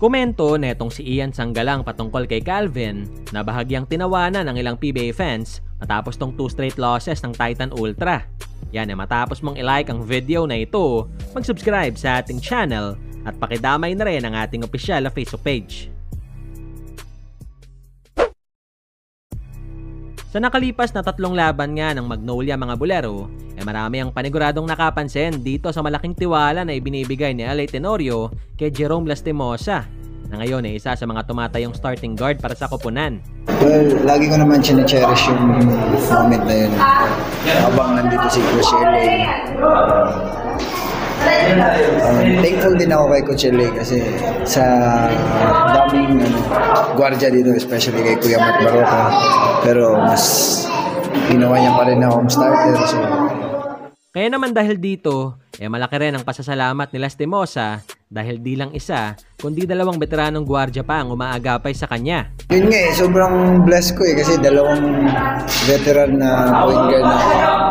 Komento netong si Ian Sanggalang patungkol kay Calvin na bahagyang tinawanan ng ilang PBA fans matapos tong 2 straight losses ng Titan Ultra. Yan matapos mong i-like ang video na ito, mag-subscribe sa ating channel at pakidamay na rin ang ating opisyal na Facebook page. Sa nakalipas na 3 laban nga ng Magnolia mga Bolero, marami ang paniguradong nakapansin dito sa malaking tiwala na ibinibigay ni L.A. Tenorio kay Jerome Lastimosa, na ngayon ay isa sa mga tumatayong starting guard para sa koponan. Well, lagi ko naman chine-cherish yung moment na yun. Habang nandito si Coach L.A. Thankful din ako kay Coach L.A. kasi sa daming gwardiya dito, especially kay Kuya Matt Baroka. Pero mas ginawa niya pa rin akong starter. So. Kaya naman dahil dito, malaki rin ang pasasalamat ni Lastimosa dahil di lang isa, kundi 2 veteranong gwardiya pa ang umaagapay sa kanya. Yun nga sobrang blessed ko kasi 2 veteran na point guard na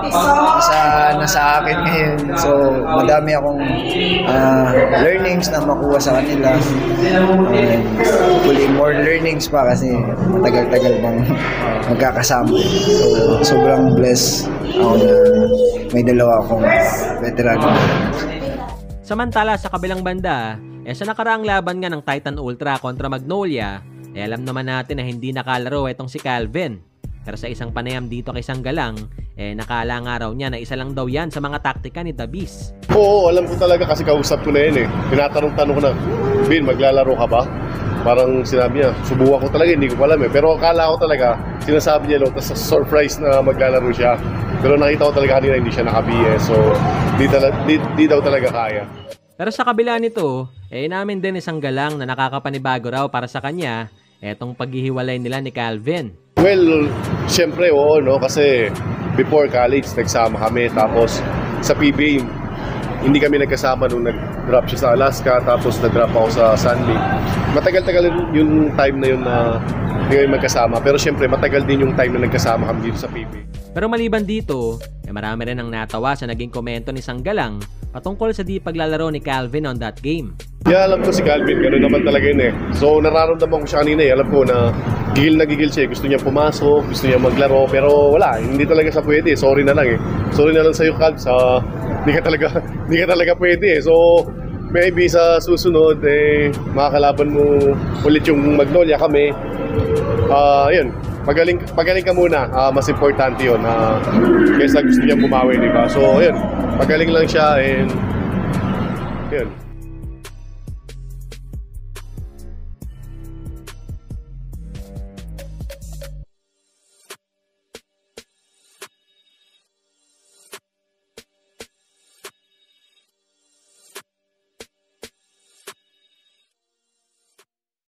isa na sa akin ngayon. So madami akong learnings na makuha sa kanila. Hopefully more learnings pa kasi matagal-tagal bang magkakasama. So sobrang blessed ako na may 2 akong veteran. Samantala sa kabilang banda, sa nakaraang laban nga ng Titan Ultra kontra Magnolia, alam naman natin na hindi nakalaro itong si Calvin. Pero sa isang panayam dito kay Sanggalang, nakala nga raw niya na isa lang daw yan sa mga taktika ni The Beast. Oo, alam ko talaga kasi kausap ko na yun Tinatanong-tanong ko na, Bin, maglalaro ka ba? Parang sinabi niya, subukan ko talaga, hindi ko alam Pero akala ko talaga, sinasabi niya lang, tapos surprise na maglalaro siya. Pero nakita ko talaga kanina hindi siya naka-BS, so di daw talaga kaya. Pero sa kabila nito, namin din isang galang na nakakapanibago raw para sa kanya, etong paghihiwalay nila ni Calvin. Well, syempre kasi before college, nagsama kami, tapos sa PBA, hindi kami nagkasama nung nag-drop siya sa Alaska, tapos nag-drop ako sa Sunday. Matagal-tagal yung time na yun na hindi kami magkasama, pero syempre matagal din yung time na nagkasama kami dito sa PBA. Pero maliban dito, marami rin ang natawa sa naging komento ni Sanggalang patungkol sa di paglalaro ni Calvin on that game. Yeah, alam ko si Calvin, gano'n naman talaga yun So nararamdaman ko siya kanina Alam ko na gigil siya, gusto niya pumasok, gusto niya maglaro, pero wala, hindi talaga siya pwede. Sorry na lang Sorry na lang sa'yo, Calv, hindi ka talaga pwede So maybe sa susunod makakalaban mo ulit yung Magnolia kami. Yun, pagaling ka muna, mas importante yun kaysa gusto niya bumawi, diba? So yun, pagaling lang siya and yun.